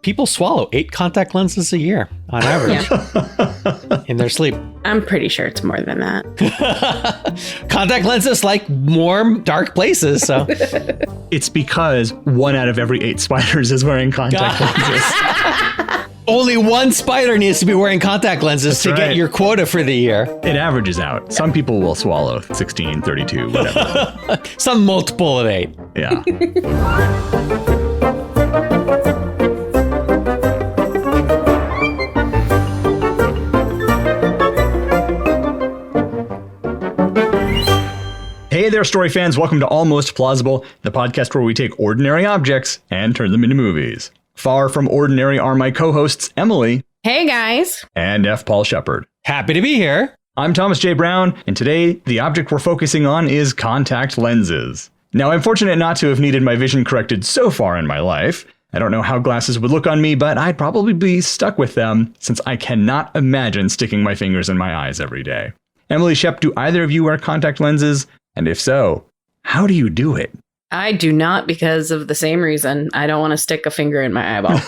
People swallow 8 contact lenses a year on average in their sleep. I'm pretty sure it's more than that. Contact lenses like warm, dark places. So It's because 1 out of every 8 spiders is wearing contact lenses. only one spider needs to be wearing contact lenses to get your quota for the year. It averages out. Some people will swallow 16, 32, whatever. Some multiple of 8. Yeah. Hey there, story fans. Welcome to Almost Plausible, the podcast where we take ordinary objects and turn them into movies. Far from ordinary are my co-hosts, Emily. Hey, guys. And F. Paul Shepard. Happy to be here. I'm Thomas J. Brown, and today the object we're focusing on is contact lenses. Now, I'm fortunate not to have needed my vision corrected so far in my life. I don't know how glasses would look on me, but I'd probably be stuck with them since I cannot imagine sticking my fingers in my eyes every day. Emily, Shep, do either of you wear contact lenses? And if so, how do you do it? I do not because of the same reason. I don't want to stick a finger in my eyeball.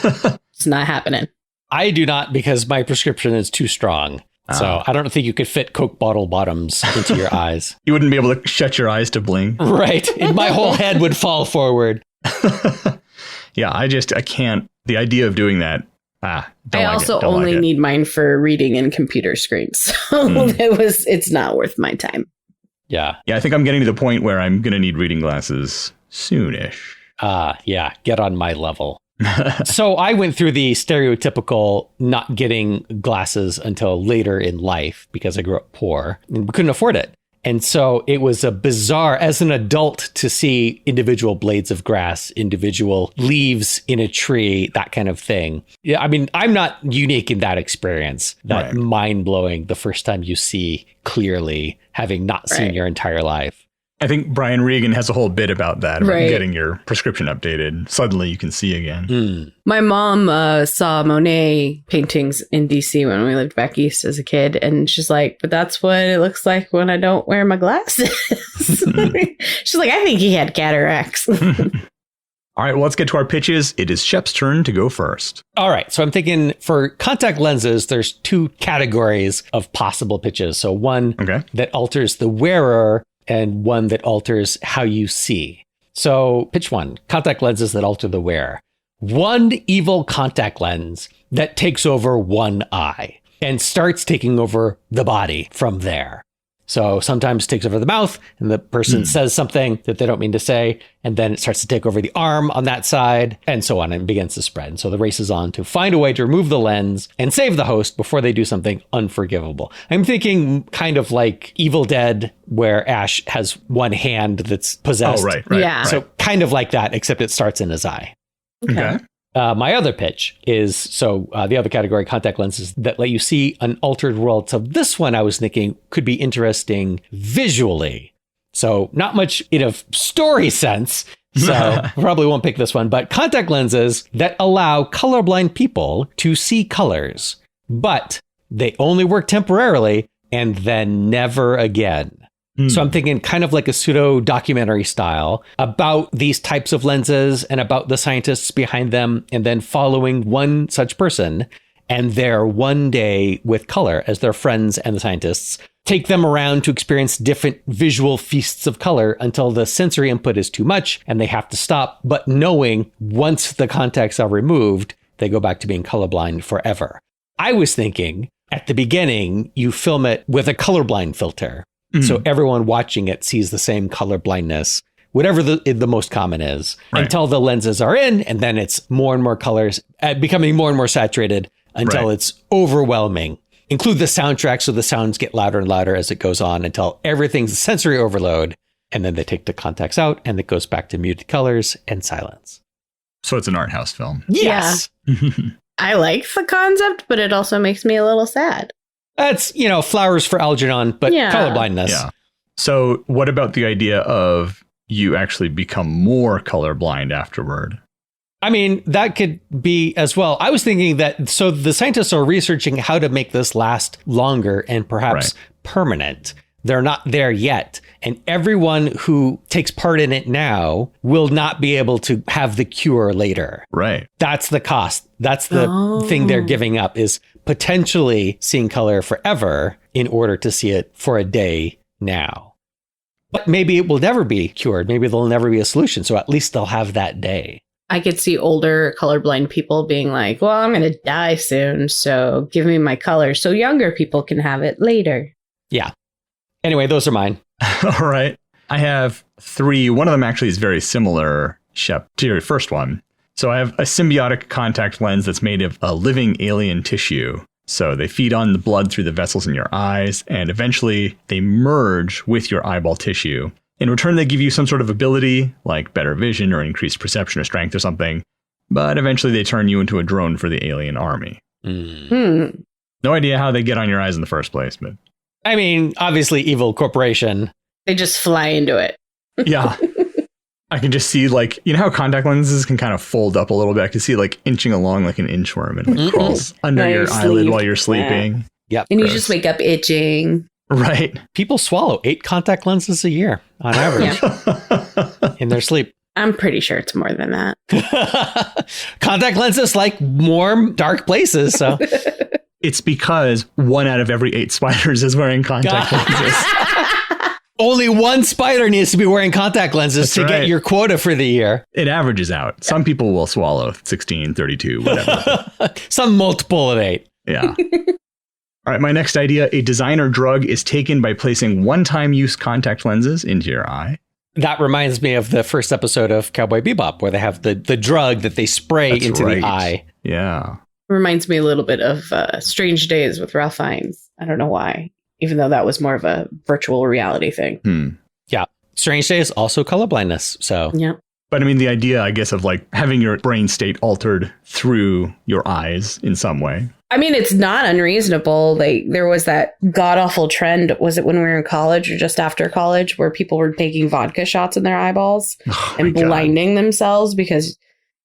It's not happening. I do not because my prescription is too strong. So I don't think you could fit Coke bottle bottoms into your eyes. You wouldn't be able to shut your eyes to bling. Right. And my whole head would fall forward. Yeah, I can't. The idea of doing that. I also only need mine for reading in computer screens. So it's not worth my time. Yeah. Yeah, I think I'm getting to the point where I'm going to need reading glasses soonish. Yeah, get on my level. So I went through the stereotypical not getting glasses until later in life because I grew up poor and we couldn't afford it. And so it was a bizarre, as an adult, to see individual blades of grass, individual leaves in a tree, that kind of thing. Yeah, I mean, I'm not unique in that experience, that mind-blowing the first time you see clearly, having not seen your entire life. I think Brian Regan has a whole bit about that, about getting your prescription updated. Suddenly you can see again. My mom saw Monet paintings in DC when we lived back east as a kid. And she's like, but that's what it looks like when I don't wear my glasses. She's like, I think he had cataracts. All right, well, let's get to our pitches. It is Shep's turn to go first. All right. So I'm thinking for contact lenses, there's 2 categories of possible pitches. So one that alters the wearer and one that alters how you see. So pitch 1, contact lenses that alter the wearer. One evil contact lens that takes over one eye and starts taking over the body from there. So sometimes takes over the mouth and the person says something that they don't mean to say. And then it starts to take over the arm on that side and so on, and begins to spread. And so the race is on to find a way to remove the lens and save the host before they do something unforgivable. I'm thinking kind of like Evil Dead, where Ash has one hand that's possessed. Oh, right. Yeah. So kind of like that, except it starts in his eye. Okay. My other pitch is, the other category, contact lenses that let you see an altered world. So this one I was thinking could be interesting visually. So not much in a story sense. So probably won't pick this one, but contact lenses that allow colorblind people to see colors, but they only work temporarily and then never again. So I'm thinking kind of like a pseudo documentary style about these types of lenses and about the scientists behind them, and then following one such person and their one day with color as their friends and the scientists take them around to experience different visual feasts of color until the sensory input is too much and they have to stop. But knowing once the contacts are removed, they go back to being colorblind forever. I was thinking at the beginning, you film it with a colorblind filter. So everyone watching it sees the same color blindness, whatever the most common is, until the lenses are in, and then it's more and more colors, becoming more and more saturated until it's overwhelming. Include the soundtrack so the sounds get louder and louder as it goes on until everything's sensory overload, and then they take the contacts out and it goes back to muted colors and silence. So it's an art house film. Yes. Yeah. I like the concept, but it also makes me a little sad. That's, flowers for Algernon, but colorblindness. Yeah. So what about the idea of you actually become more colorblind afterward? I mean, that could be as well. I was thinking that, so the scientists are researching how to make this last longer and perhaps permanent. They're not there yet. And everyone who takes part in it now will not be able to have the cure later. Right. That's the cost. That's the thing they're giving up, is potentially seeing color forever in order to see it for a day now. But maybe it will never be cured. Maybe there'll never be a solution. So at least they'll have that day. I could see older colorblind people being like, well, I'm going to die soon, so give me my color so younger people can have it later. Yeah. Anyway, those are mine. All right. I have 3. One of them actually is very similar, Shep, to your first one. So I have a symbiotic contact lens that's made of a living alien tissue. So they feed on the blood through the vessels in your eyes, and eventually they merge with your eyeball tissue. In return, they give you some sort of ability, like better vision or increased perception or strength or something. But eventually they turn you into a drone for the alien army. No idea how they get on your eyes in the first place, but... I mean, obviously, evil corporation. They just fly into it. Yeah. I can just see, like, you know how contact lenses can kind of fold up a little bit? I can see, like, inching along like an inchworm and like, crawls under your eyelid while you're sleeping. Yep. And you just wake up itching. Right. People swallow 8 contact lenses a year on average in their sleep. I'm pretty sure it's more than that. Contact lenses like warm, dark places. So it's because 1 out of every 8 spiders is wearing contact lenses. Only 1 spider needs to be wearing contact lenses to get your quota for the year. It averages out. Some people will swallow 16, 32, whatever. Some multiple of 8. Yeah. All right, my next idea, a designer drug is taken by placing one-time use contact lenses into your eye. That reminds me of the first episode of Cowboy Bebop, where they have the drug that they spray into the eye. Yeah. Reminds me a little bit of Strange Days with Ralph Fiennes. I don't know why, even though that was more of a virtual reality thing. Yeah. Strange Days, also colorblindness. So, yeah. But I mean, the idea, I guess, of like having your brain state altered through your eyes in some way. I mean, it's not unreasonable. There was that god-awful trend, was it when we were in college or just after college, where people were taking vodka shots in their eyeballs and blinding themselves because it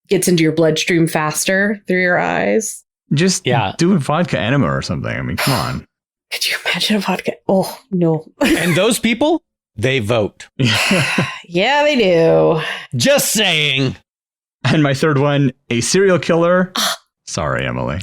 gets into your bloodstream faster through your eyes? Just do a vodka enema or something. I mean, come on. Could you imagine a vodka? Oh, no. And those people, they vote. Yeah, they do. Just saying. And my third one, a serial killer... Sorry, Emily.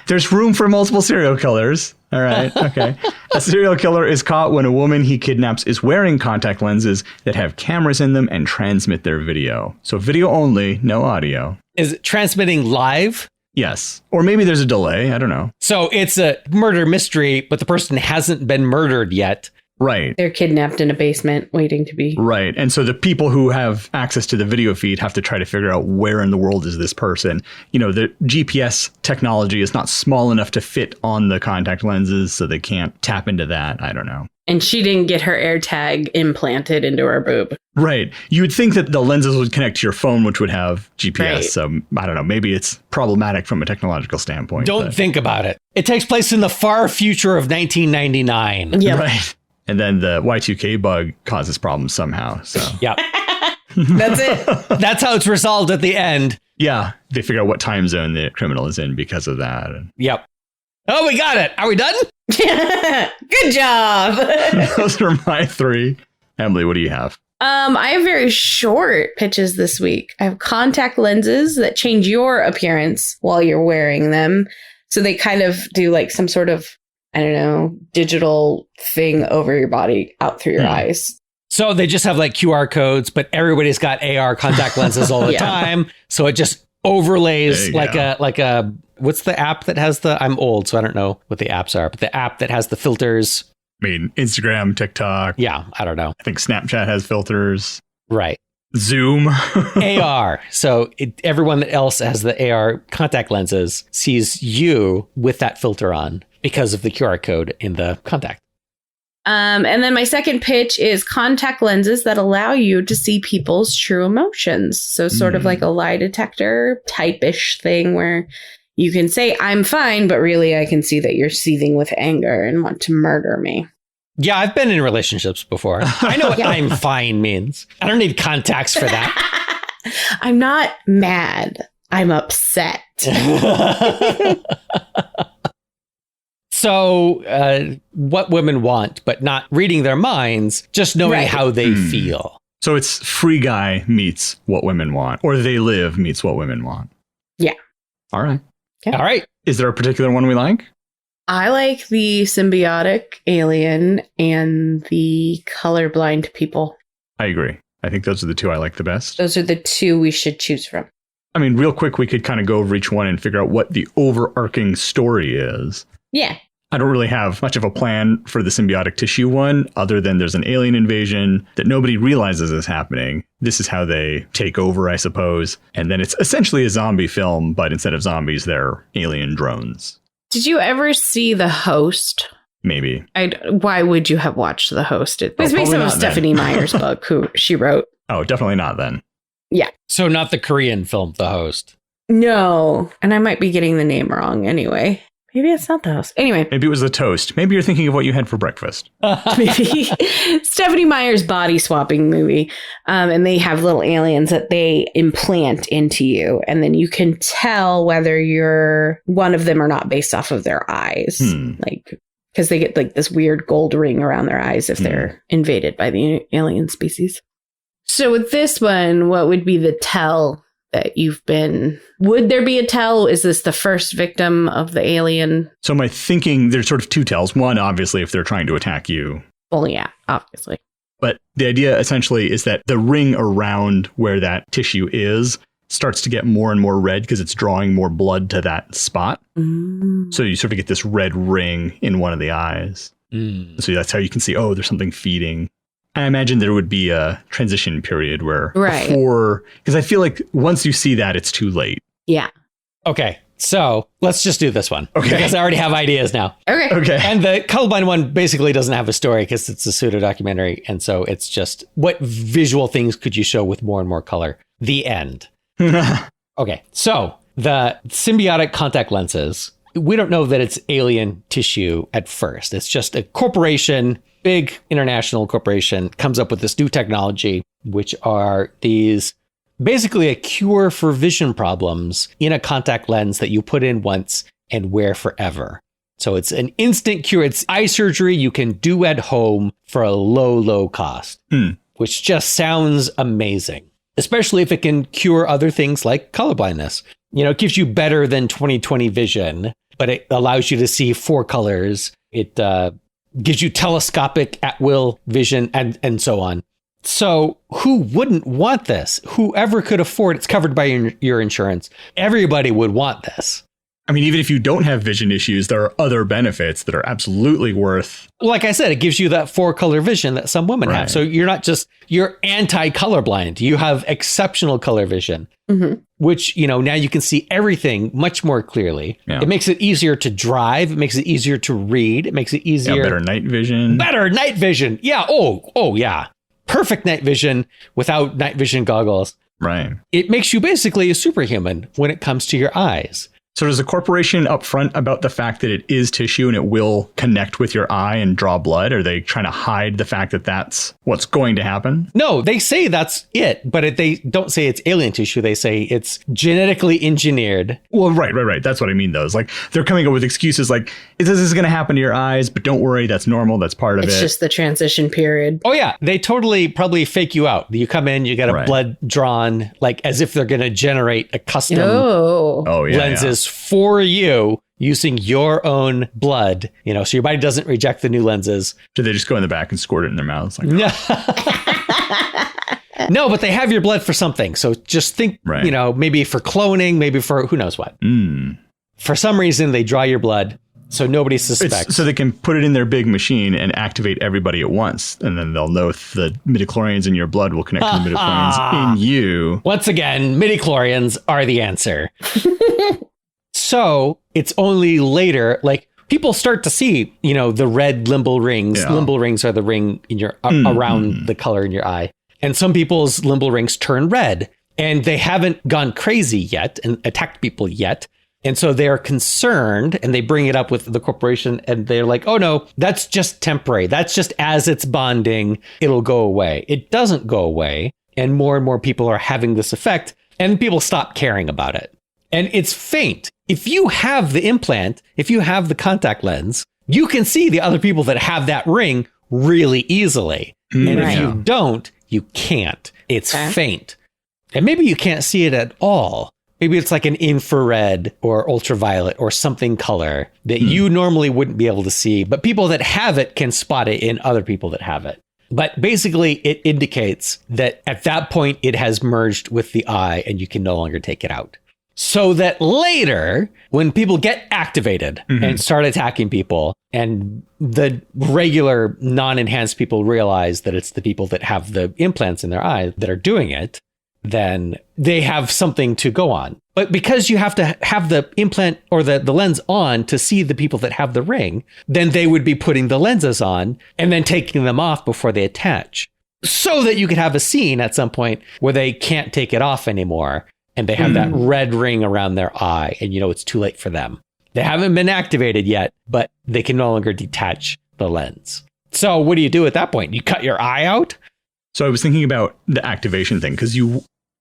There's room for multiple serial killers. All right. Okay. A serial killer is caught when a woman he kidnaps is wearing contact lenses that have cameras in them and transmit their video. So video only, no audio. Is it transmitting live? Yes. Or maybe there's a delay. I don't know. So it's a murder mystery, but the person hasn't been murdered yet. Right. They're kidnapped in a basement waiting to be. Right. And so the people who have access to the video feed have to try to figure out where in the world is this person. You know, the GPS technology is not small enough to fit on the contact lenses, so they can't tap into that. I don't know. And she didn't get her AirTag implanted into her boob. Right. You would think that the lenses would connect to your phone, which would have GPS. Right. So I don't know. Maybe it's problematic from a technological standpoint. Don't think about it. It takes place in the far future of 1999. Yeah. Right. And then the Y2K bug causes problems somehow. So yeah. That's it. That's how it's resolved at the end. Yeah. They figure out what time zone the criminal is in because of that. Yep. Oh, we got it. Are we done? Good job. Those are my 3. Emily, what do you have? I have very short pitches this week. I have contact lenses that change your appearance while you're wearing them. So they kind of do like some sort of, I don't know, digital thing over your body out through your eyes. So they just have like QR codes, but everybody's got AR contact lenses all the time. So it just overlays like a, what's the app that has I'm old, so I don't know what the apps are, but the app that has the filters. I mean, Instagram, TikTok. Yeah, I don't know. I think Snapchat has filters. Right. Zoom. AR. So everyone else has the AR contact lenses sees you with that filter on because of the QR code in the contact. And then my second pitch is contact lenses that allow you to see people's true emotions. So sort of like a lie detector type-ish thing where you can say, I'm fine, but really I can see that you're seething with anger and want to murder me. Yeah, I've been in relationships before. I know what I'm fine means. I don't need contacts for that. I'm not mad. I'm upset. So what women want, but not reading their minds, just knowing how they feel. So it's Free Guy meets What Women Want, or They Live meets What Women Want. Yeah. All right. Okay. All right. Is there a particular one we like? I like the symbiotic alien and the colorblind people. I agree. I think those are the two I like the best. Those are the two we should choose from. I mean, real quick, we could kind of go over each one and figure out what the overarching story is. Yeah. I don't really have much of a plan for the symbiotic tissue one, other than there's an alien invasion that nobody realizes is happening. This is how they take over, I suppose. And then it's essentially a zombie film, but instead of zombies, they're alien drones. Did you ever see The Host? Maybe. Why would you have watched The Host? It was based probably on not Stephanie Meyer's book, who she wrote. Oh, definitely not then. Yeah. So not the Korean film, The Host. No. And I might be getting the name wrong anyway. Maybe it's not The Host. Anyway. Maybe it was The Toast. Maybe you're thinking of what you had for breakfast. Maybe. Stephanie Meyer's body swapping movie. And they have little aliens that they implant into you. And then you can tell whether you're one of them or not based off of their eyes. Like, because they get like this weird gold ring around their eyes if they're invaded by the alien species. So with this one, what would be the tell that you've been? Would there be a tell? Is this the first victim of the alien? So my thinking, there's sort of two tells. One, obviously, if they're trying to attack you. Well, yeah, obviously. But the idea essentially is that the ring around where that tissue is starts to get more and more red because it's drawing more blood to that spot. So you sort of get this red ring in one of the eyes. So that's how you can see, oh, there's something feeding. I imagine there would be a transition period where before, because I feel like once you see that, it's too late. Yeah. Okay. So let's just do this one. Okay. Because I already have ideas now. Okay. And the colorblind one basically doesn't have a story because it's a pseudo documentary. And so it's just what visual things could you show with more and more color? The end. Okay. So the symbiotic contact lenses, we don't know that it's alien tissue at first. It's just a corporation, big international corporation, comes up with this new technology, which are these basically a cure for vision problems in a contact lens that you put in once and wear forever. So it's an instant cure. It's eye surgery you can do at home for a low, low cost, which just sounds amazing, especially if it can cure other things like colorblindness. You know, it gives you better than 20/20 vision, but it allows you to see 4 colors. It gives you telescopic at-will vision and so on. So who wouldn't want this? Whoever could afford it's covered by your insurance. Everybody would want this. I mean, even if you don't have vision issues, there are other benefits that are absolutely worth. Like I said, it gives you that 4-color vision that some women have. So you're anti-colorblind. You have exceptional color vision, which, you know, now you can see everything much more clearly. Yeah. It makes it easier to drive. It makes it easier to read. It makes it easier. Yeah, better night vision. Better night vision. Yeah. Oh, yeah. Perfect night vision without night vision goggles. Right. It makes you basically a superhuman when it comes to your eyes. So does the corporation upfront about the fact that it is tissue and it will connect with your eye and draw blood? Are they trying to hide the fact that that's what's going to happen? No, they say that's it, but they don't say it's alien tissue. They say it's genetically engineered. Well, right. That's what I mean, though. It's like they're coming up with excuses like, this is going to happen to your eyes, but don't worry, that's normal. That's part of it. It's just the transition period. Oh, yeah. They totally probably fake you out. You come in, you get a blood drawn, like as if they're going to generate a custom lenses for you using your own blood, you know, so your body doesn't reject the new lenses. Do they just go in the back and squirt it in their mouths? Like, no, but they have your blood for something. So just think, you know, maybe for cloning, maybe for who knows what. For some reason, they draw your blood so nobody suspects. So they can put it in their big machine and activate everybody at once. And then they'll know if the midichlorians in your blood will connect to the midichlorians in you. Once again, midichlorians are the answer. So it's only later, like people start to see, you know, the red limbal rings. Yeah. Limbal rings are the ring in your around the color in your eye. And some people's limbal rings turn red and they haven't gone crazy yet and attacked people yet. And so they're concerned and they bring it up with the corporation and they're like, oh, no, that's just temporary. That's just as it's bonding, it'll go away. It doesn't go away. And more people are having this effect and people stop caring about it. And it's faint. If you have the implant, if you have the contact lens, you can see the other people that have that ring really easily. And if you don't, you can't. It's faint. And maybe you can't see it at all. Maybe it's like an infrared or ultraviolet or something color that you normally wouldn't be able to see, but people that have it can spot it in other people that have it. But basically, it indicates that at that point, it has merged with the eye and you can no longer take it out. So that later, when people get activated and start attacking people, and the regular non-enhanced people realize that it's the people that have the implants in their eye that are doing it, then they have something to go on. But because you have to have the implant or the lens on to see the people that have the ring, then they would be putting the lenses on and then taking them off before they attach. So that you could have a scene at some point where they can't take it off anymore. And they have that red ring around their eye and it's too late for them. They haven't been activated yet, but they can no longer detach the lens. So what do you do at that point? You cut your eye out? So I was thinking about the activation thing because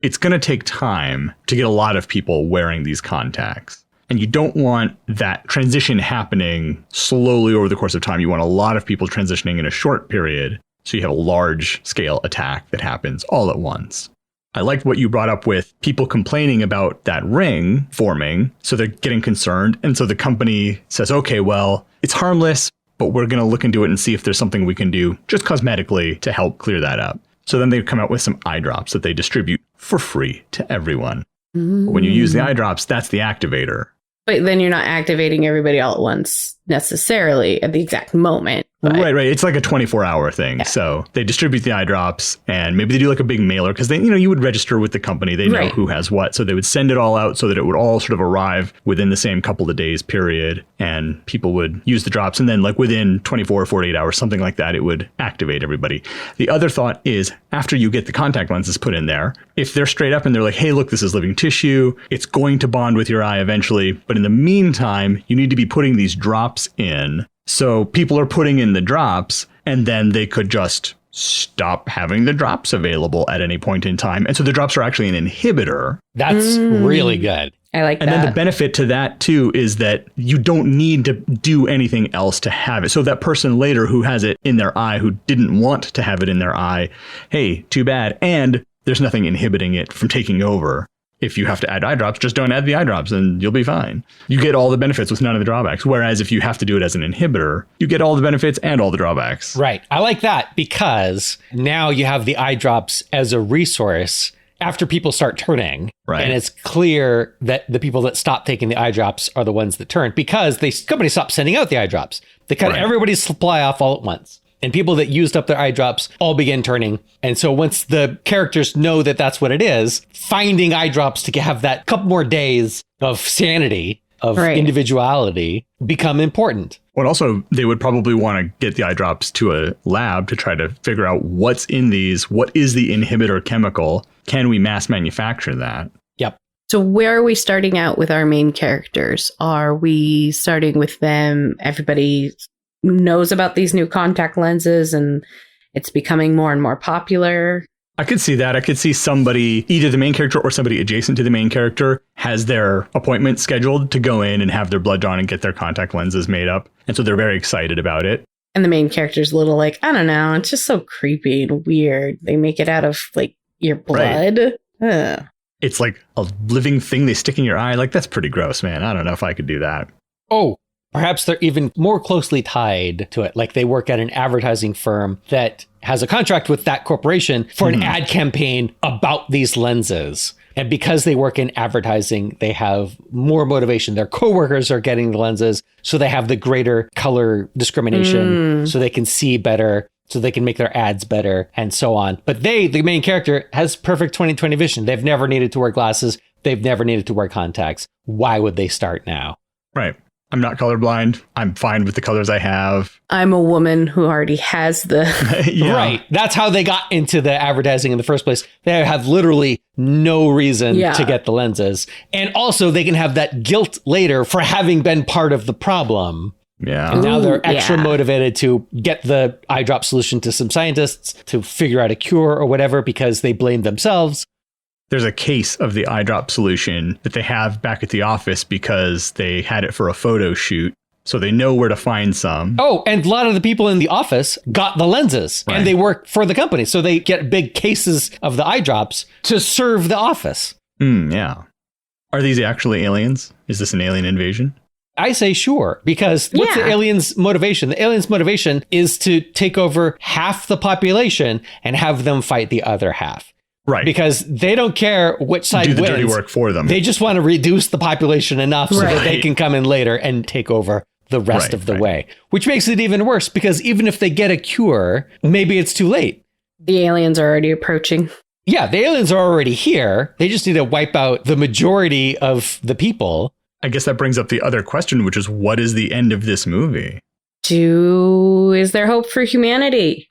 it's going to take time to get a lot of people wearing these contacts. And you don't want that transition happening slowly over the course of time. You want a lot of people transitioning in a short period. So you have a large scale attack that happens all at once. I liked what you brought up with people complaining about that ring forming. So they're getting concerned. And so the company says, okay, well, it's harmless, but we're going to look into it and see if there's something we can do just cosmetically to help clear that up. So then they come out with some eye drops that they distribute for free to everyone. When you use the eye drops, that's the activator. But then you're not activating everybody all at once necessarily at the exact moment. But Right. It's like a 24-hour thing. Yeah. So they distribute the eye drops and maybe they do like a big mailer because they, you would register with the company. They know who has what. So they would send it all out so that it would all sort of arrive within the same couple of days period. And people would use the drops. And then like within 24 or 48 hours, something like that, it would activate everybody. The other thought is after you get the contact lenses put in there, if they're straight up and they're like, hey, look, this is living tissue. It's going to bond with your eye eventually. But in the meantime, you need to be putting these drops in. So people are putting in the drops and then they could just stop having the drops available at any point in time. And so the drops are actually an inhibitor. That's really good. I like that. And then the benefit to that, too, is that you don't need to do anything else to have it. So that person later who has it in their eye, who didn't want to have it in their eye, hey, too bad. And there's nothing inhibiting it from taking over. If you have to add eye drops, just don't add the eye drops and you'll be fine. You get all the benefits with none of the drawbacks. Whereas if you have to do it as an inhibitor, you get all the benefits and all the drawbacks. Right. I like that because now you have the eye drops as a resource after people start turning. Right. And it's clear that the people that stop taking the eye drops are the ones that turn because the company stopped sending out the eye drops. They cut everybody's supply off all at once. And people that used up their eye drops all begin turning. And so once the characters know that that's what it is, finding eye drops to have that couple more days of sanity, of individuality, become important. Well, also, they would probably want to get the eye drops to a lab to try to figure out what's in these. What is the inhibitor chemical? Can we mass manufacture that? Yep. So where are we starting out with our main characters? Are we starting with them? Everybody knows about these new contact lenses and it's becoming more and more popular. I could see that. I could see somebody, either the main character or somebody adjacent to the main character, has their appointment scheduled to go in and have their blood drawn and get their contact lenses made up. And so they're very excited about it. And the main character's a little like, I don't know, it's just so creepy and weird. They make it out of like your blood. Ugh. It's like a living thing they stick in your eye. Like, that's pretty gross, man. I don't know if I could do that. Oh, perhaps they're even more closely tied to it. Like they work at an advertising firm that has a contract with that corporation for an ad campaign about these lenses. And because they work in advertising, they have more motivation. Their coworkers are getting the lenses, so they have the greater color discrimination, so they can see better, so they can make their ads better, and so on. But the main character, has perfect 20/20 vision. They've never needed to wear glasses. They've never needed to wear contacts. Why would they start now? Right. I'm not colorblind. I'm fine with the colors I have. I'm a woman who already has the... Right. That's how they got into the advertising in the first place. They have literally no reason to get the lenses. And also they can have that guilt later for having been part of the problem. Yeah. And now they're extra motivated to get the eye drop solution to some scientists to figure out a cure or whatever because they blame themselves. There's a case of the eye drop solution that they have back at the office because they had it for a photo shoot. So they know where to find some. Oh, and a lot of the people in the office got the lenses and they work for the company. So they get big cases of the eye drops to serve the office. Yeah. Are these actually aliens? Is this an alien invasion? I say sure, because what's the aliens' motivation? The aliens' motivation is to take over half the population and have them fight the other half. Right. Because they don't care which side wins. Do the dirty work for them. They just want to reduce the population enough so that they can come in later and take over the rest of the way. Which makes it even worse, because even if they get a cure, maybe it's too late. The aliens are already approaching. Yeah, the aliens are already here. They just need to wipe out the majority of the people. I guess that brings up the other question, which is, what is the end of this movie? Is there hope for humanity?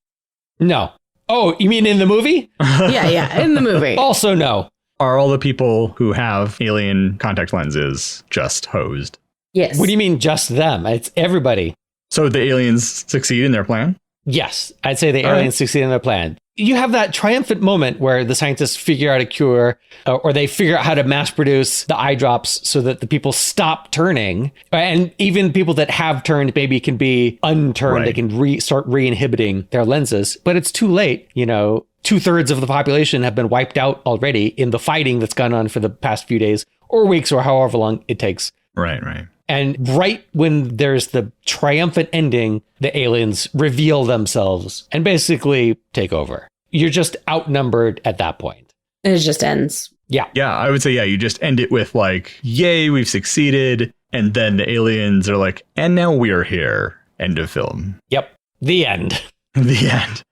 No. Oh, you mean in the movie? Yeah, in the movie. Also no. Are all the people who have alien contact lenses just hosed? Yes. What do you mean just them? It's everybody. So the aliens succeed in their plan? Yes, I'd say the aliens succeed in their plan. You have that triumphant moment where the scientists figure out a cure, or they figure out how to mass produce the eye drops so that the people stop turning. And even people that have turned maybe can be unturned. They can start re-inhibiting their lenses, but it's too late. 2/3 of the population have been wiped out already in the fighting that's gone on for the past few days or weeks or however long it takes. Right. And right when there's the triumphant ending, the aliens reveal themselves and basically take over. You're just outnumbered at that point. It just ends. Yeah. Yeah, I would say, you just end it with like, yay, we've succeeded. And then the aliens are like, and now we're here. End of film. Yep. The end. The end.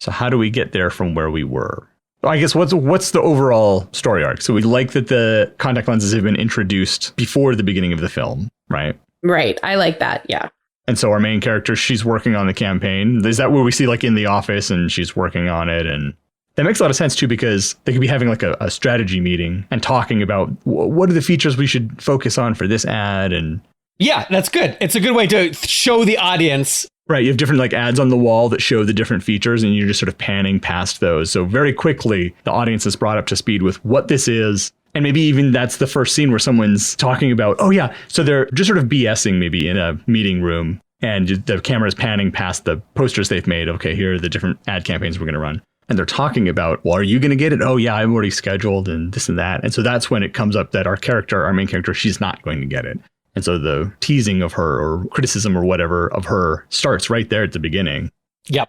So how do we get there from where we were? I guess what's the overall story arc? So we like that the contact lenses have been introduced before the beginning of the film, right? Right. I like that. Yeah. And so our main character, she's working on the campaign. Is that where we see like in the office and she's working on it? And that makes a lot of sense too, because they could be having like a strategy meeting and talking about what are the features we should focus on for this ad. And yeah, that's good. It's a good way to show the audience. Right. You have different like ads on the wall that show the different features and you're just sort of panning past those. So very quickly, the audience is brought up to speed with what this is. And maybe even that's the first scene where someone's talking about, oh, yeah. So they're just sort of BSing maybe in a meeting room and the camera is panning past the posters they've made. OK, here are the different ad campaigns we're going to run. And they're talking about, well, are you going to get it? Oh, yeah, I'm already scheduled and this and that. And so that's when it comes up that our main character, she's not going to get it. And so the teasing of her or criticism or whatever of her starts right there at the beginning. Yep.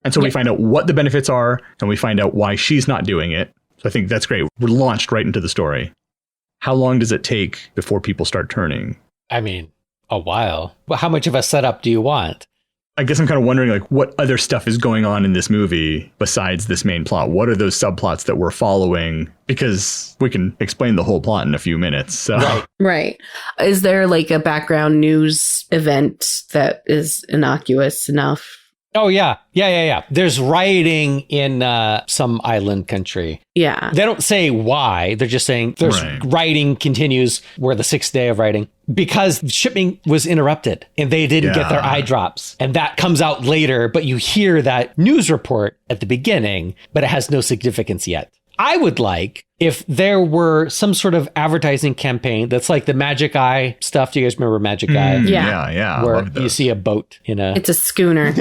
And so we find out what the benefits are and we find out why she's not doing it. So I think that's great. We're launched right into the story. How long does it take before people start turning? I mean, a while. Well, how much of a setup do you want? I guess I'm kind of wondering like what other stuff is going on in this movie besides this main plot? What are those subplots that we're following? Because we can explain the whole plot in a few minutes. So. Right. Is there like a background news event that is innocuous enough? Oh, yeah. There's rioting in some island country. Yeah. They don't say why. They're just saying there's rioting continues. We're the 6th day of rioting because shipping was interrupted and they didn't get their eye drops. And that comes out later. But you hear that news report at the beginning, but it has no significance yet. I would like if there were some sort of advertising campaign that's like the Magic Eye stuff. Do you guys remember Magic Eye? Yeah. Where you see a boat in a... It's a schooner.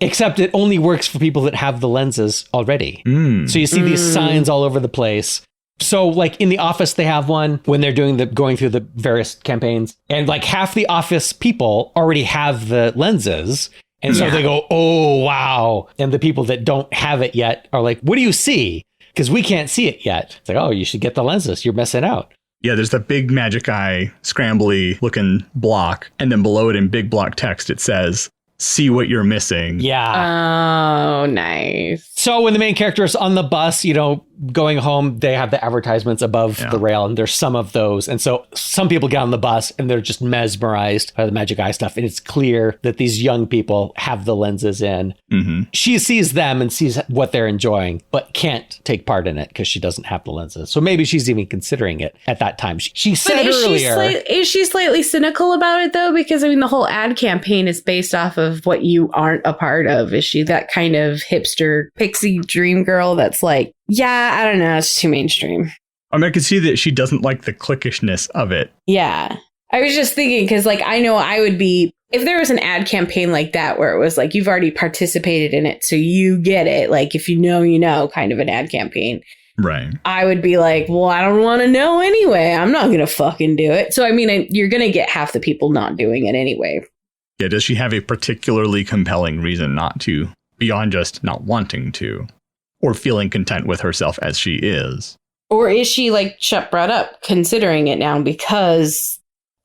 Except it only works for people that have the lenses already. So you see these signs all over the place. So like in the office, they have one when they're going through the various campaigns. And like half the office people already have the lenses. And so they go, oh, wow. And the people that don't have it yet are like, what do you see? Because we can't see it yet. It's like, oh, you should get the lenses. You're missing out. Yeah, there's the big Magic Eye, scrambly looking block. And then below it in big block text, it says, see what you're missing. Yeah. Oh, nice. So when the main character is on the bus, going home, they have the advertisements above the rail, and there's some of those. And so some people get on the bus and they're just mesmerized by the Magic Eye stuff. And it's clear that these young people have the lenses in. Mm-hmm. She sees them and sees what they're enjoying, but can't take part in it because she doesn't have the lenses. So maybe she's even considering it at that time. She said earlier. Is she slightly cynical about it, though? Because, the whole ad campaign is based off of what you aren't a part of. Is she that kind of hipster pixie dream girl that's like, yeah, I don't know, it's too mainstream? I mean, I can see that she doesn't like the cliquishness of it. Yeah. I was just thinking, because like, I know I would be, if there was an ad campaign like that, where it was like, you've already participated in it, so you get it. Like, if you know, kind of an ad campaign. Right. I would be like, well, I don't want to know anyway. I'm not going to fucking do it. So, I mean, you're going to get half the people not doing it anyway. Yeah, does she have a particularly compelling reason not to, beyond just not wanting to, or feeling content with herself as she is? Or is she, like Shep brought up, considering it now because...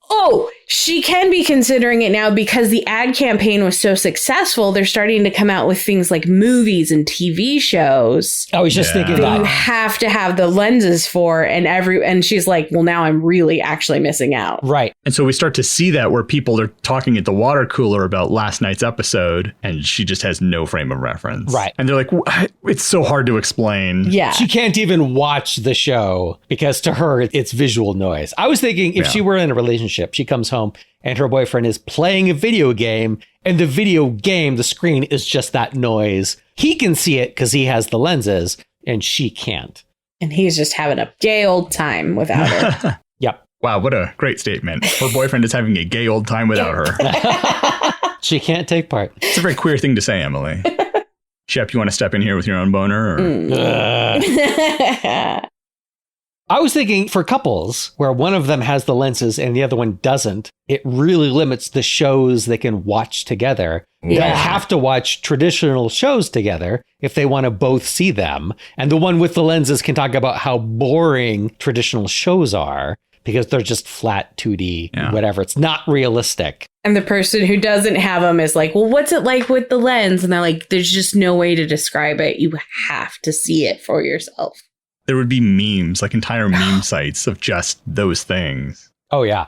Oh, she can be considering it now because the ad campaign was so successful. They're starting to come out with things like movies and TV shows. I was just thinking that you that. have to have the lenses for, and she's like, well, now I'm really actually missing out. Right. And so we start to see that where people are talking at the water cooler about last night's episode, and she just has no frame of reference. Right. And they're like, it's so hard to explain. Yeah. She can't even watch the show because to her, it's visual noise. I was thinking if she were in a relationship, she comes home and her boyfriend is playing a video game, and the video game, the screen is just that noise. He can see it because he has the lenses and she can't. And he's just having a gay old time without her. Yep. Wow, what a great statement. Her boyfriend is having a gay old time without her. She can't take part. It's a very queer thing to say, Emily. Shep, you want to step in here with your own boner? Or? I was thinking for couples where one of them has the lenses and the other one doesn't, it really limits the shows they can watch together. Yeah. They'll have to watch traditional shows together if they want to both see them. And the one with the lenses can talk about how boring traditional shows are because they're just flat 2D, whatever. It's not realistic. And the person who doesn't have them is like, well, what's it like with the lens? And they're like, there's just no way to describe it. You have to see it for yourself. There would be memes, like entire meme sites of just those things. Oh, yeah.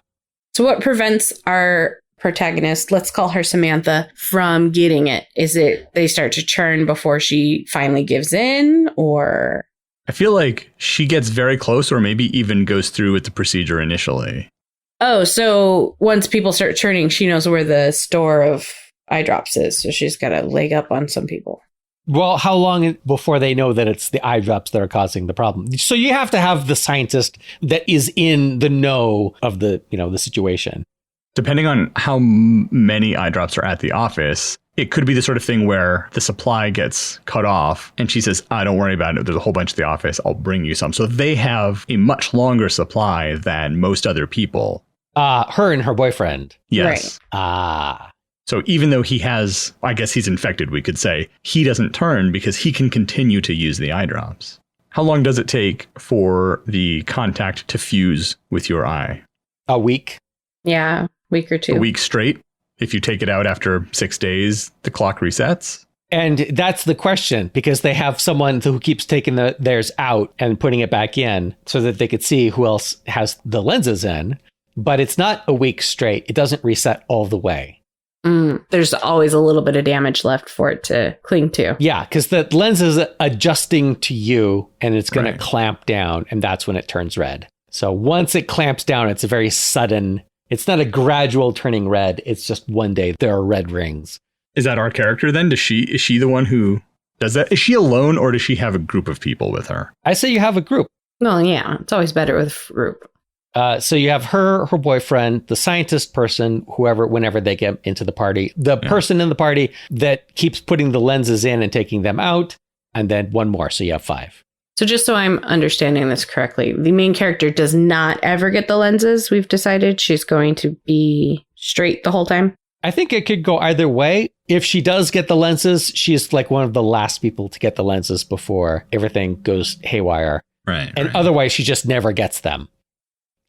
So what prevents our protagonist, let's call her Samantha, from getting it? Is it they start to churn before she finally gives in, or? I feel like she gets very close or maybe even goes through with the procedure initially. Oh, so once people start churning, she knows where the store of eye drops is. So she's got a leg up on some people. Well, how long before they know that it's the eye drops that are causing the problem? So you have to have the scientist that is in the know of the situation. Depending on how many eye drops are at the office, it could be the sort of thing where the supply gets cut off and she says, don't worry about it. There's a whole bunch at the office. I'll bring you some. So they have a much longer supply than most other people. Her and her boyfriend. Yes. Right. So even though he has, I guess he's infected, we could say, he doesn't turn because he can continue to use the eye drops. How long does it take for the contact to fuse with your eye? A week. Yeah, week or two. A week straight? If you take it out after 6 days, the clock resets? And that's the question, because they have someone who keeps taking theirs out and putting it back in so that they could see who else has the lenses in. But it's not a week straight. It doesn't reset all the way. There's always a little bit of damage left for it to cling to. Yeah, because the lens is adjusting to you and it's going to clamp down, and that's when it turns red. So once it clamps down, it's a very sudden, it's not a gradual turning red. It's just one day there are red rings. Is that our character then? Is she the one who does that? Is she alone or does she have a group of people with her? I say you have a group. Well, yeah, it's always better with a group. So you have her boyfriend, the scientist person, whenever they get into the party, the person in the party that keeps putting the lenses in and taking them out, and then one more. So you have 5. So just so I'm understanding this correctly, the main character does not ever get the lenses. We've decided she's going to be straight the whole time. I think it could go either way. If she does get the lenses, she's like one of the last people to get the lenses before everything goes haywire. Right. And otherwise, she just never gets them.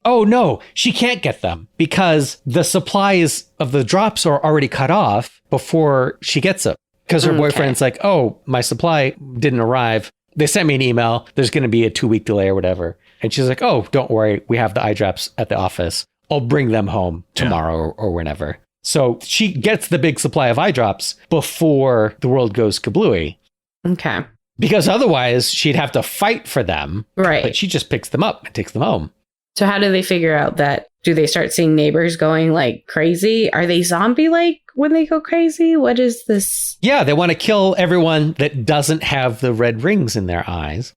Oh, no, she can't get them because the supplies of the drops are already cut off before she gets them. Because her boyfriend's like, oh, my supply didn't arrive. They sent me an email. There's going to be a 2-week delay or whatever. And she's like, oh, don't worry. We have the eye drops at the office. I'll bring them home tomorrow or whenever. So she gets the big supply of eye drops before the world goes kablooey. Okay. Because otherwise she'd have to fight for them. Right. But she just picks them up and takes them home. So how do they figure out that? Do they start seeing neighbors going like crazy? Are they zombie-like when they go crazy? What is this? Yeah, they want to kill everyone that doesn't have the red rings in their eyes.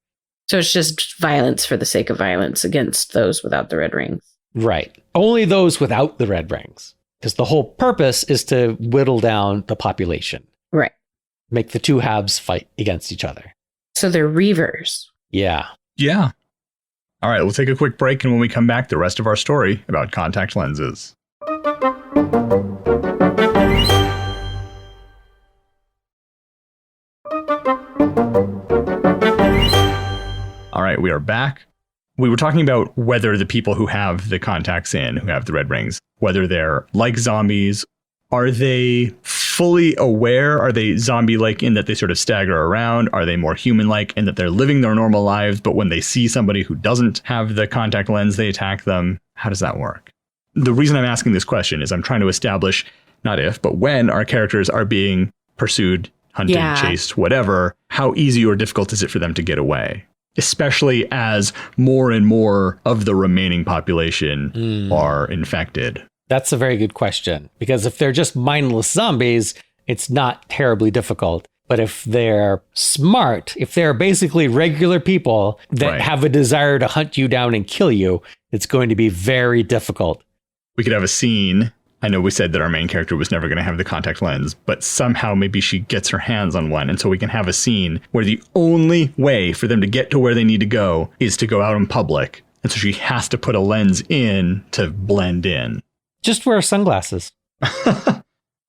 So it's just violence for the sake of violence against those without the red rings. Right. Only those without the red rings. Because the whole purpose is to whittle down the population. Right. Make the two halves fight against each other. So they're reavers. Yeah. Yeah. All right, we'll take a quick break, and when we come back, the rest of our story about contact lenses. All right, we are back. We were talking about whether the people who have the contacts in, who have the red rings, whether they're like zombies. Are they fully aware? Are they zombie-like in that they sort of stagger around? Are they more human-like in that they're living their normal lives, but when they see somebody who doesn't have the contact lens, they attack them? How does that work? The reason I'm asking this question is I'm trying to establish, not if, but when our characters are being pursued, hunted, chased, whatever, how easy or difficult is it for them to get away? Especially as more and more of the remaining population are infected. That's a very good question, because if they're just mindless zombies, it's not terribly difficult. But if they're smart, if they're basically regular people that have a desire to hunt you down and kill you, it's going to be very difficult. We could have a scene. I know we said that our main character was never going to have the contact lens, but somehow maybe she gets her hands on one. And so we can have a scene where the only way for them to get to where they need to go is to go out in public. And so she has to put a lens in to blend in. Just wear sunglasses.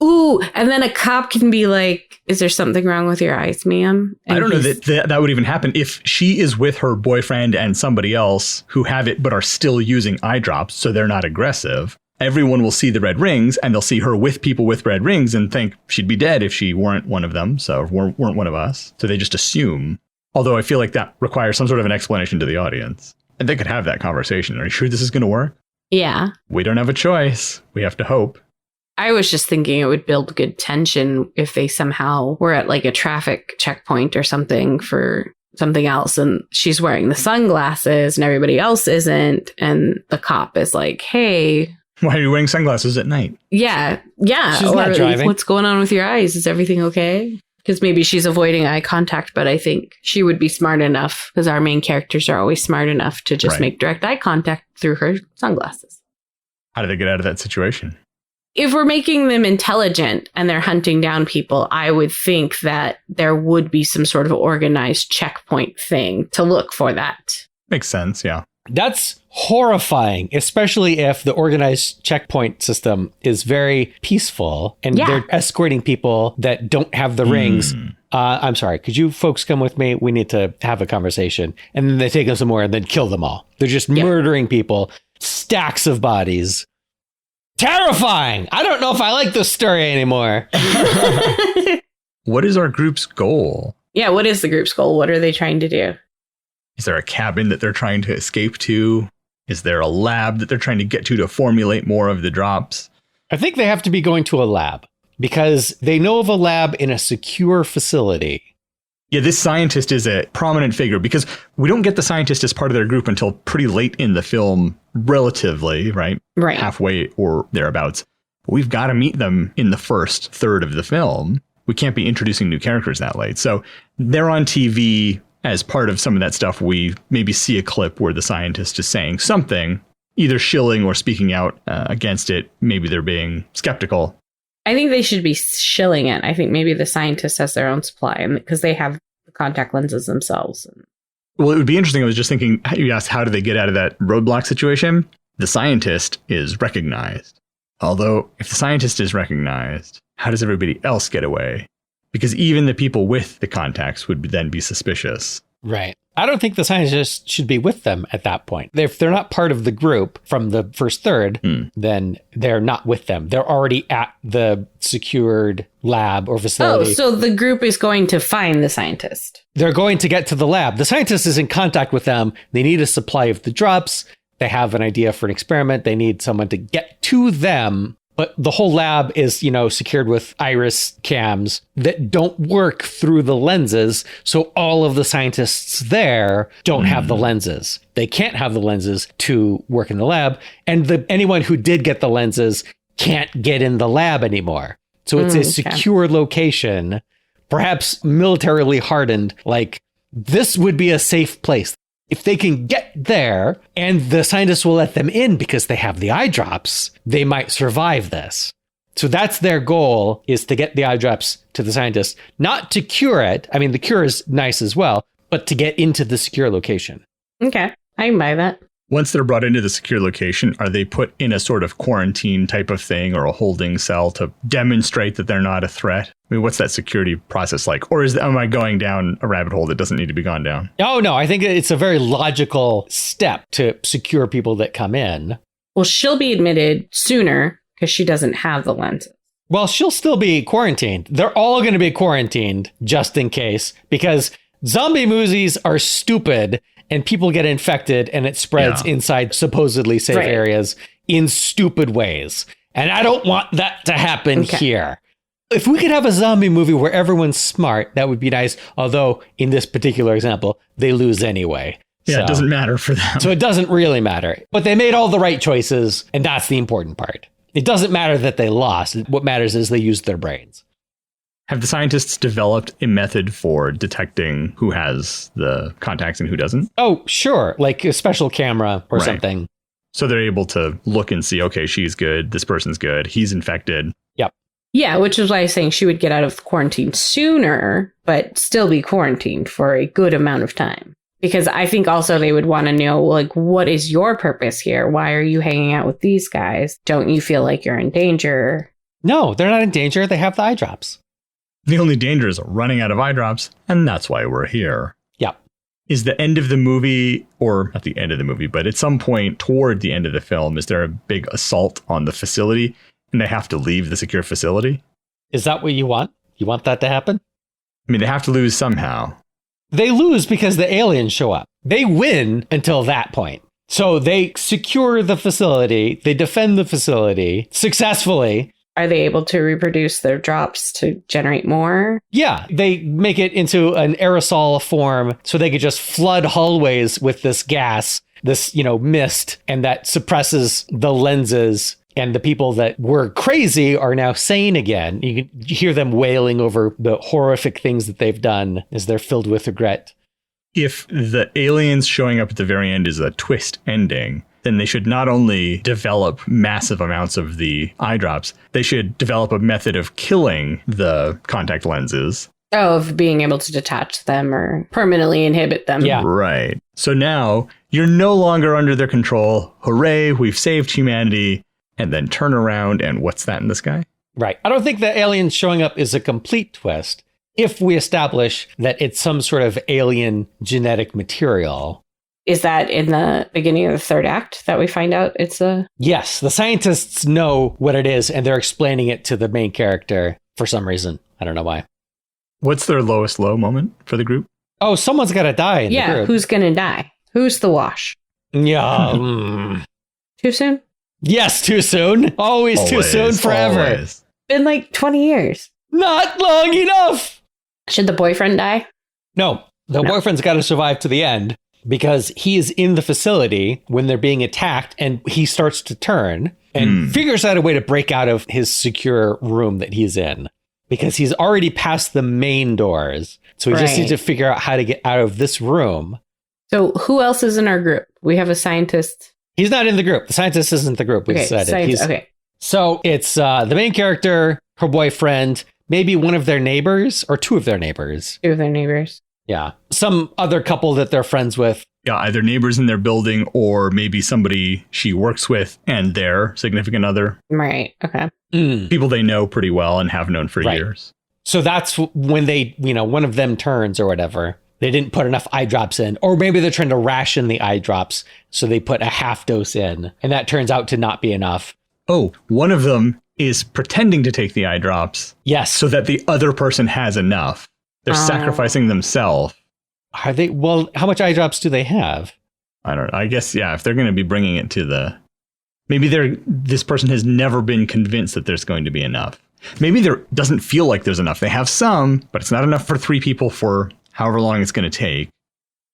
Ooh, and then a cop can be like, is there something wrong with your eyes, ma'am? And I don't know that would even happen if she is with her boyfriend and somebody else who have it but are still using eye drops, so they're not aggressive. Everyone will see the red rings, and they'll see her with people with red rings and think she'd be dead if she weren't one of them, so weren't one of us. So they just assume. Although I feel like that requires some sort of an explanation to the audience. And they could have that conversation. Are you sure this is going to work? Yeah. We don't have a choice. We have to hope. I was just thinking it would build good tension if they somehow were at like a traffic checkpoint or something for something else, and she's wearing the sunglasses and everybody else isn't, and the cop is like, hey, why are you wearing sunglasses at night? Yeah. She's or not driving. What's going on with your eyes? Is everything okay? Because maybe she's avoiding eye contact, but I think she would be smart enough, because our main characters are always smart enough to just make direct eye contact through her sunglasses. How do they get out of that situation? If we're making them intelligent and they're hunting down people, I would think that there would be some sort of organized checkpoint thing to look for that. Makes sense, yeah. That's horrifying, especially if the organized checkpoint system is very peaceful and they're escorting people that don't have the rings. I'm sorry, could you folks come with me? We need to have a conversation. And then they take them somewhere and then kill them all. They're just murdering people, stacks of bodies. Terrifying! I don't know if I like this story anymore. What is our group's goal? Yeah, what is the group's goal? What are they trying to do? Is there a cabin that they're trying to escape to? Is there a lab that they're trying to get to formulate more of the drops? I think they have to be going to a lab because they know of a lab in a secure facility. Yeah, this scientist is a prominent figure because we don't get the scientist as part of their group until pretty late in the film, relatively, right? Right. Halfway or thereabouts. We've got to meet them in the first third of the film. We can't be introducing new characters that late. So they're on TV. As part of some of that stuff, we maybe see a clip where the scientist is saying something, either shilling or speaking out against it. Maybe they're being skeptical. I think they should be shilling it. I think maybe the scientist has their own supply because they have the contact lenses themselves. Well, it would be interesting. I was just thinking, you asked how do they get out of that roadblock situation? The scientist is recognized. Although if the scientist is recognized, how does everybody else get away? Because even the people with the contacts would then be suspicious. Right. I don't think the scientists should be with them at that point. If they're not part of the group from the first third, then they're not with them. They're already at the secured lab or facility. Oh, so the group is going to find the scientist. They're going to get to the lab. The scientist is in contact with them. They need a supply of the drops. They have an idea for an experiment. They need someone to get to them. But the whole lab is, secured with iris cams that don't work through the lenses. So all of the scientists there don't have the lenses. They can't have the lenses to work in the lab. And anyone who did get the lenses can't get in the lab anymore. So it's a secure location, perhaps militarily hardened. Like, this would be a safe place. if they can get there and the scientists will let them in because they have the eye drops, they might survive this. So that's their goal, is to get the eye drops to the scientists, not to cure it. I mean, the cure is nice as well, but to get into the secure location. Okay, I can buy that. Once they're brought into the secure location, are they put in a sort of quarantine type of thing or a holding cell to demonstrate that they're not a threat? I mean, what's that security process like? Or am I going down a rabbit hole that doesn't need to be gone down? Oh, no, I think it's a very logical step to secure people that come in. Well, she'll be admitted sooner because she doesn't have the lenses. Well, she'll still be quarantined. They're all going to be quarantined just in case, because zombie movies are stupid and people get infected and it spreads inside supposedly safe areas in stupid ways. And I don't want that to happen here. If we could have a zombie movie where everyone's smart, that would be nice. Although in this particular example, they lose anyway. Yeah, it doesn't matter for them. So it doesn't really matter. But they made all the right choices, and that's the important part. It doesn't matter that they lost. What matters is they used their brains. Have the scientists developed a method for detecting who has the contacts and who doesn't? Oh, sure. Like a special camera or something. So they're able to look and see, okay, she's good. This person's good. He's infected. Yep. Yeah, which is why I was saying she would get out of quarantine sooner, but still be quarantined for a good amount of time. Because I think also they would want to know, like, what is your purpose here? Why are you hanging out with these guys? Don't you feel like you're in danger? No, they're not in danger. They have the eye drops. The only danger is running out of eye drops, and that's why we're here. Yep. Is the end of the movie, or not the end of the movie, but at some point toward the end of the film, is there a big assault on the facility and they have to leave the secure facility? Is that what you want? You want that to happen? I mean, they have to lose somehow. They lose because the aliens show up. They win until that point. So they secure the facility. They defend the facility successfully. Are they able to reproduce their drops to generate more? Yeah, they make it into an aerosol form so they could just flood hallways with this gas, this, mist, and that suppresses the lenses. And the people that were crazy are now sane again. You can hear them wailing over the horrific things that they've done as they're filled with regret. If the aliens showing up at the very end is a twist ending, then they should not only develop massive amounts of the eye drops, they should develop a method of killing the contact lenses. Oh, of being able to detach them or permanently inhibit them. Yeah. Right. So now you're no longer under their control. Hooray, we've saved humanity. And then turn around and what's that in the sky? Right. I don't think the aliens showing up is a complete twist if we establish that it's some sort of alien genetic material. Is that in the beginning of the third act that we find out it's a... Yes, the scientists know what it is and they're explaining it to the main character for some reason. I don't know why. What's their lowest low moment for the group? Oh, someone's got to die in the group. Who's going to die? Who's the wash? Yeah. Too soon? Yes, too soon. Always too soon, forever. Always. Been like 20 years. Not long enough. Should the boyfriend die? No, the boyfriend's got to survive to the end because he is in the facility when they're being attacked and he starts to turn and figures out a way to break out of his secure room that he's in because he's already past the main doors. So he just needs to figure out how to get out of this room. So who else is in our group? We have a scientist. He's not in the group. The scientist isn't the group. We decided. Okay. So it's the main character, her boyfriend, maybe one of their neighbors or two of their neighbors. Two of their neighbors. Yeah. Some other couple that they're friends with. Yeah, either neighbors in their building or maybe somebody she works with and their significant other. Right. Okay. People they know pretty well and have known for years. So that's when they, one of them turns or whatever. They didn't put enough eye drops in, or maybe they're trying to ration the eye drops. So they put a half dose in and that turns out to not be enough. Oh, one of them is pretending to take the eye drops. Yes. So that the other person has enough. They're sacrificing themselves. Are they? Well, how much eye drops do they have? I don't know. I guess, yeah, if they're going to be bringing it to the... Maybe this person has never been convinced that there's going to be enough. Maybe there doesn't feel like there's enough. They have some, but it's not enough for 3 people for however long it's going to take.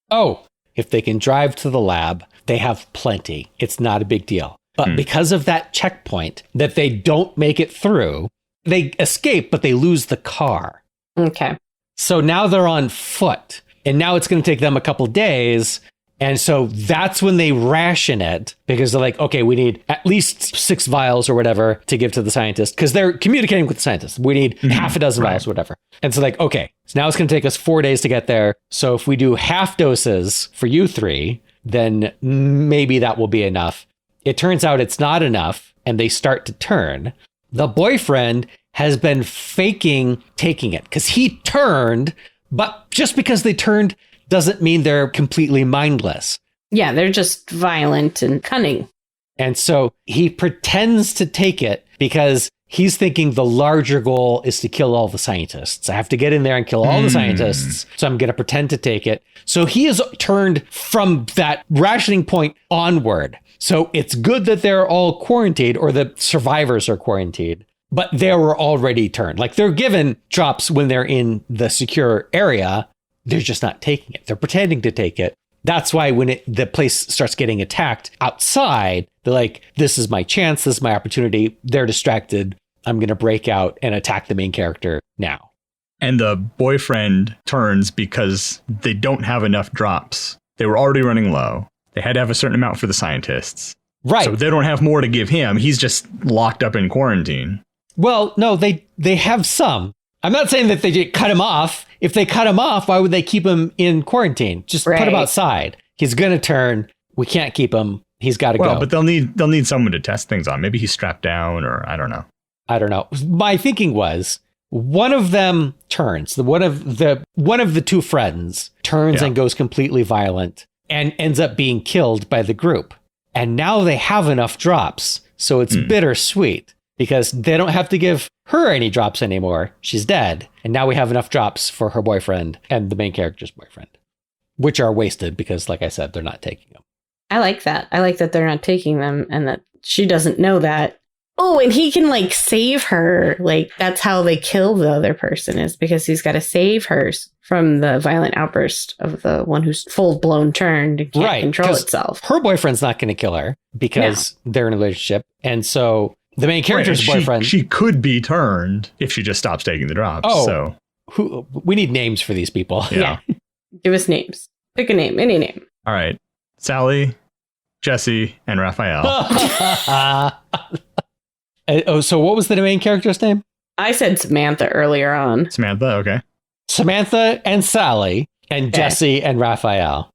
Oh, if they can drive to the lab, they have plenty. It's not a big deal. But because of that checkpoint that they don't make it through, they escape, but they lose the car. Okay. So now they're on foot. And now it's going to take them a couple days. And so that's when they ration it because they're like, okay, we need at least 6 vials or whatever to give to the scientist because they're communicating with the scientists. We need half a dozen vials or whatever. And so like, okay, so now it's going to take us 4 days to get there. So if we do half doses for you 3, then maybe that will be enough. It turns out it's not enough and they start to turn. The boyfriend has been faking taking it because he turned, but just because they turned doesn't mean they're completely mindless. Yeah, they're just violent and cunning. And so he pretends to take it because he's thinking the larger goal is to kill all the scientists. I have to get in there and kill all the scientists. So I'm going to pretend to take it. So he is turned from that rationing point onward. So it's good that they're all quarantined or the survivors are quarantined, but they were already turned. Like they're given drops when they're in the secure area. They're just not taking it. They're pretending to take it. That's why when the place starts getting attacked outside, they're like, this is my chance. This is my opportunity. They're distracted. I'm going to break out and attack the main character now. And the boyfriend turns because they don't have enough drops. They were already running low. They had to have a certain amount for the scientists. Right. So they don't have more to give him. He's just locked up in quarantine. Well, no, they have some. I'm not saying that they cut him off. If they cut him off, why would they keep him in quarantine? Just put him outside. He's going to turn. We can't keep him. He's got to go. Well, but they'll need someone to test things on. Maybe he's strapped down or I don't know. I don't know. My thinking was one of them turns. One of the 2 friends turns and goes completely violent and ends up being killed by the group. And now they have enough drops. So it's bittersweet because they don't have to give her any drops anymore. She's dead. And now we have enough drops for her boyfriend and the main character's boyfriend, which are wasted because, like I said, they're not taking them. I like that. I like that they're not taking them and that she doesn't know that. Oh, and he can like save her. Like that's how they kill the other person is because he's got to save her from the violent outburst of the one who's full blown turned and can't control itself. Her boyfriend's not going to kill her because they're in a relationship. And so the main character's boyfriend. She could be turned if she just stops taking the drops. Oh, so we need names for these people. Yeah. Give us names. Pick a name, any name. All right. Sally, Jesse, and Raphael. So what was the main character's name? I said Samantha earlier on. Samantha, okay. Samantha and Sally and Jesse and Raphael.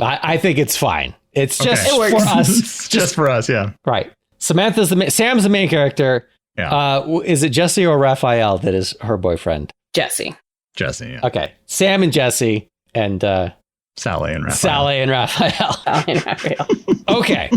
I think it's fine. It's just for us. It's just for us, yeah. Right. Sam's the main character. Yeah. Is it Jesse or Raphael that is her boyfriend? Jesse, yeah. Okay. Sam and Jesse and Sally and Raphael. Sally and Raphael. Okay.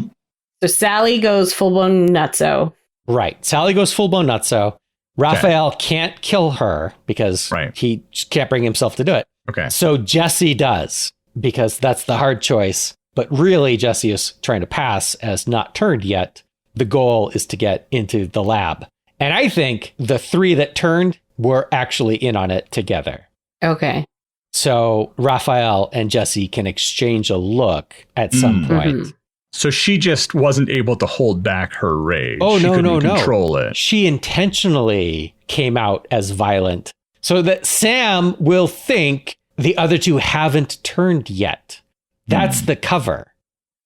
So Sally goes full blown nutso. Right. Sally goes full blown nutso. Raphael can't kill her because he just can't bring himself to do it. Okay. So Jesse does because that's the hard choice. But really, Jesse is trying to pass as not turned yet. The goal is to get into the lab. And I think the 3 that turned were actually in on it together. Okay. So Raphael and Jesse can exchange a look at some point. Mm-hmm. So she just wasn't able to hold back her rage. Oh, she no. Control it. She intentionally came out as violent so that Sam will think the other 2 haven't turned yet. That's the cover.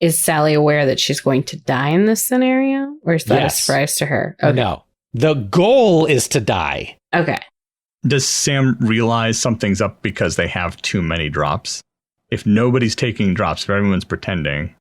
Is Sally aware that she's going to die in this scenario? Or is that a surprise to her? Okay. No. The goal is to die. Okay. Does Sam realize something's up because they have too many drops? If nobody's taking drops, if everyone's pretending.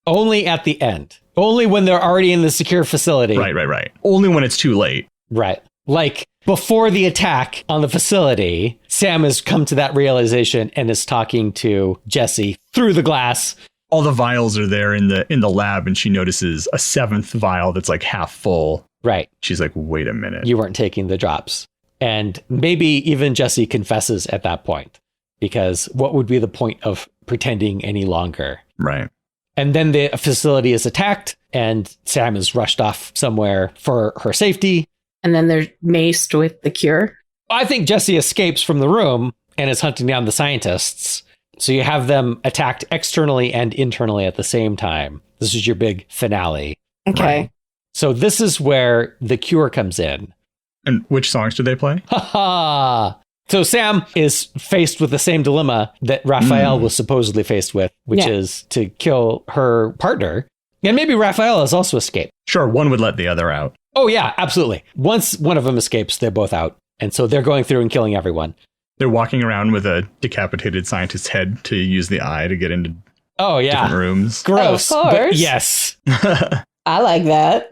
Only at the end. Only when they're already in the secure facility. Right. Only when it's too late. Right. Like before the attack on the facility, Sam has come to that realization and is talking to Jesse through the glass. All the vials are there in the lab, and she notices a 7th vial that's like half full. Right. She's like, wait a minute. You weren't taking the drops. And maybe even Jesse confesses at that point, because what would be the point of pretending any longer? Right. And then the facility is attacked and Sam is rushed off somewhere for her safety. And then they're maced with the cure. I think Jesse escapes from the room and is hunting down the scientists. So you have them attacked externally and internally at the same time. This is your big finale. Okay. Right? So this is where the cure comes in. And which songs do they play? Ha ha! So Sam is faced with the same dilemma that Raphael was supposedly faced with, which is to kill her partner. And maybe Raphael has also escaped. Sure, one would let the other out. Oh, yeah, absolutely. Once one of them escapes, they're both out. And so they're going through and killing everyone. They're walking around with a decapitated scientist's head to use the eye to get into different rooms. Gross. Of course. But yes. I like that.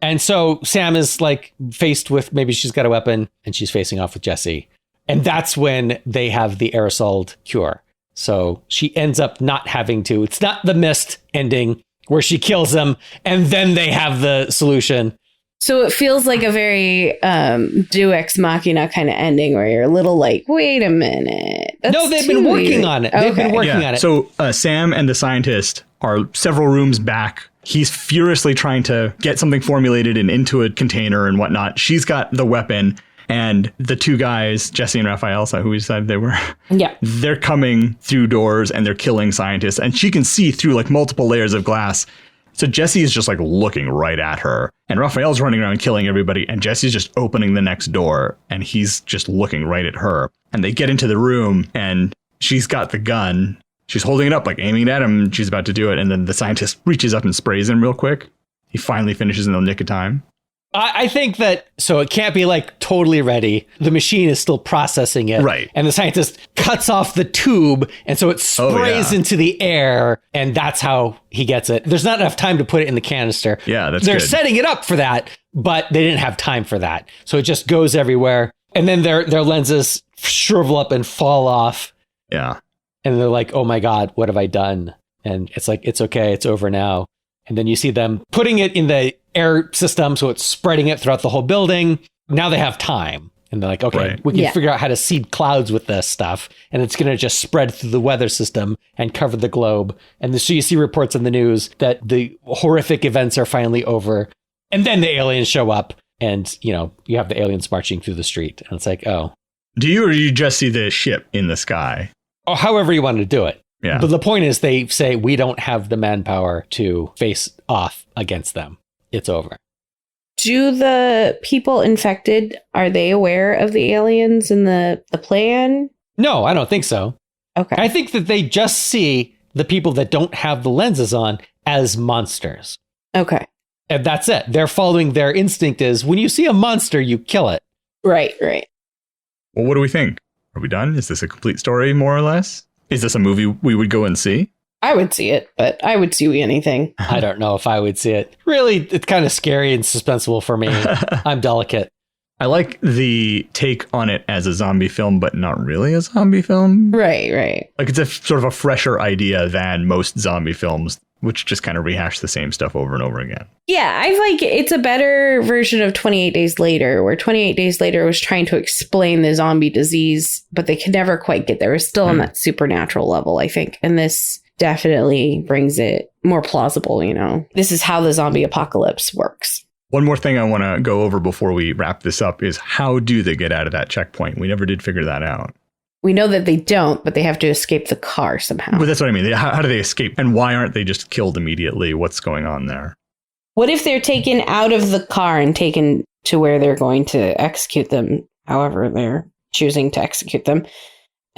And so Sam is like faced with, maybe she's got a weapon and she's facing off with Jesse. And that's when they have the aerosol cure. So she ends up not having to. It's not the Mist ending where she kills them and then they have the solution. So it feels like a very Deus Ex Machina kind of ending where you're a little like, wait a minute. No, they've been working on it. They've been working on it. So Sam and the scientist are several rooms back. He's furiously trying to get something formulated and into a container and whatnot. She's got the weapon. And the two guys, Jesse and Raphael, is that who we said they were? Yeah. They're coming through doors and they're killing scientists. And she can see through like multiple layers of glass. So Jesse is just like looking right at her. And Raphael's running around killing everybody. And Jesse's just opening the next door. And he's just looking right at her. And they get into the room and she's got the gun. She's holding it up, like aiming it at him. She's about to do it. And then the scientist reaches up and sprays him real quick. He finally finishes in the nick of time. I think that, so it can't be like totally ready. The machine is still processing it. Right. And the scientist cuts off the tube. And so it sprays into the air. And that's how he gets it. There's not enough time to put it in the canister. Yeah, that's They're good. setting it up for that, but they didn't have time for that. So it just goes everywhere. And then their lenses shrivel up and fall off. Yeah. And they're like, oh my God, what have I done? And it's like, it's okay. It's over now. And then you see them putting it in the air system, so it's spreading it throughout the whole building. Now they have time. And they're like, okay, we can figure out how to seed clouds with this stuff. And it's going to just spread through the weather system and cover the globe. And so you see reports in the news that the horrific events are finally over. And then the aliens show up and, you know, you have the aliens marching through the street. And it's like, oh. Do you or do you just see the ship in the sky? Or however you want to do it. Yeah. But the point is they say we don't have the manpower to face off against them. It's over. Do the people infected, are they aware of the aliens and the plan? No, I don't think so. Okay. I think that they just see the people that don't have the lenses on as monsters. Okay. And that's it. They're following their instinct is when you see a monster, you kill it. Right. Well, what do we think? Are we done? Is this a complete story, more or less? Is this a movie we would go and see? I would see it, but I would see anything. I don't know if I would see it. Really, it's kind of scary and suspenseful for me. I'm delicate. I like the take on it as a zombie film, but not really a zombie film. Right. Like it's a sort of a fresher idea than most zombie films, which just kind of rehash the same stuff over and over again. Yeah, I like it's a better version of 28 Days Later, where 28 Days Later was trying to explain the zombie disease, but they could never quite get there. It was still on that supernatural level, I think. And this definitely brings it more plausible, you know. This is how the zombie apocalypse works. One more thing I want to go over before we wrap this up is how do they get out of that checkpoint? We never did figure that out. We know that they don't, but they have to escape the car somehow. But that's what I mean. How do they escape? And why aren't they just killed immediately? What's going on there? What if they're taken out of the car and taken to where they're going to execute them, however they're choosing to execute them?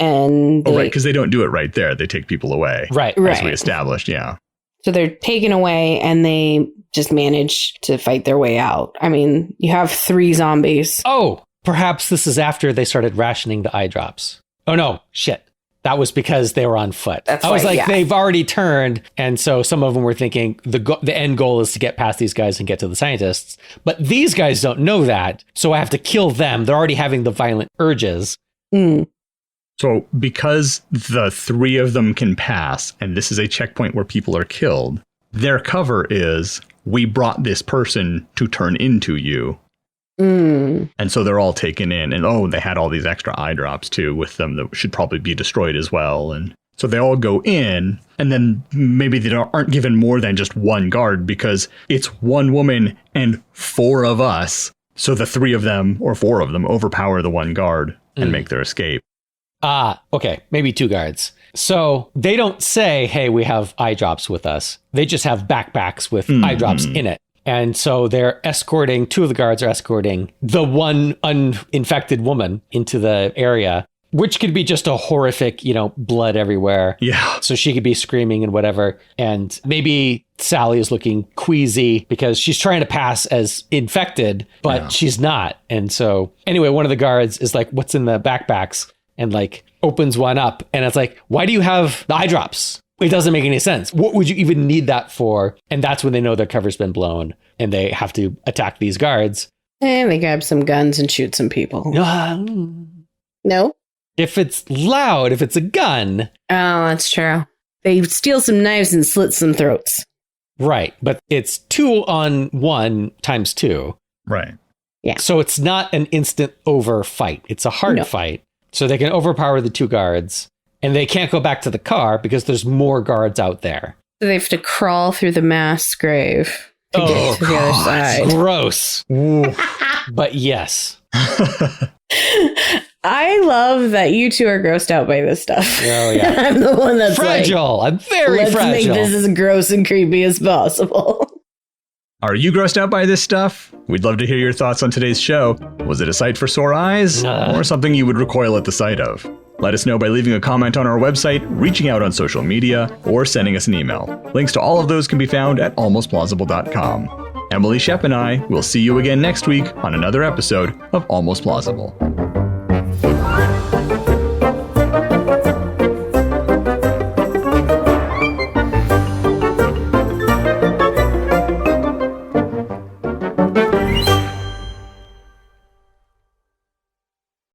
And right, because they don't do it right there. They take people away. Right. As we established, yeah. So they're taken away and they just manage to fight their way out. I mean, you have 3 zombies. Oh, perhaps this is after they started rationing the eye drops. Oh, no, shit. That was because they were on foot. I was like, they've already turned. And so some of them were thinking the end goal is to get past these guys and get to the scientists. But these guys don't know that. So I have to kill them. They're already having the violent urges. So because the 3 of them can pass, and this is a checkpoint where people are killed, their cover is, we brought this person to turn into you. And so they're all taken in. And they had all these extra eye drops too with them that should probably be destroyed as well. And so they all go in, and then maybe they aren't given more than just 1 guard because it's 1 woman and 4 of us. So the 3 of them or 4 of them overpower the 1 guard and make their escape. Okay. Maybe 2 guards. So they don't say, hey, we have eye drops with us. They just have backpacks with eye drops in it. And so two of the guards are escorting the one uninfected woman into the area, which could be just a horrific, blood everywhere. Yeah. So she could be screaming and whatever. And maybe Sally is looking queasy because she's trying to pass as infected, but she's not. And so anyway, one of the guards is like, what's in the backpacks? And like opens one up. And it's like, why do you have the eye drops? It doesn't make any sense. What would you even need that for? And that's when they know their cover's been blown and they have to attack these guards. And they grab some guns and shoot some people. No? If it's loud, if it's a gun. Oh, that's true. They steal some knives and slit some throats. Right. But it's 2 on 1 times 2. Right. Yeah. So it's not an instant over fight. It's a hard fight. So they can overpower the 2 guards. And they can't go back to the car because there's more guards out there. So they have to crawl through the mass grave to get to the other side. Gross. But yes. I love that you two are grossed out by this stuff. Oh, yeah. I'm the one that's fragile. I'm very let's fragile. Let's make this as gross and creepy as possible. Are you grossed out by this stuff? We'd love to hear your thoughts on today's show. Was it a sight for sore eyes? Or something you would recoil at the sight of? Let us know by leaving a comment on our website, reaching out on social media, or sending us an email. Links to all of those can be found at almostplausible.com. Emily Shep and I will see you again next week on another episode of Almost Plausible.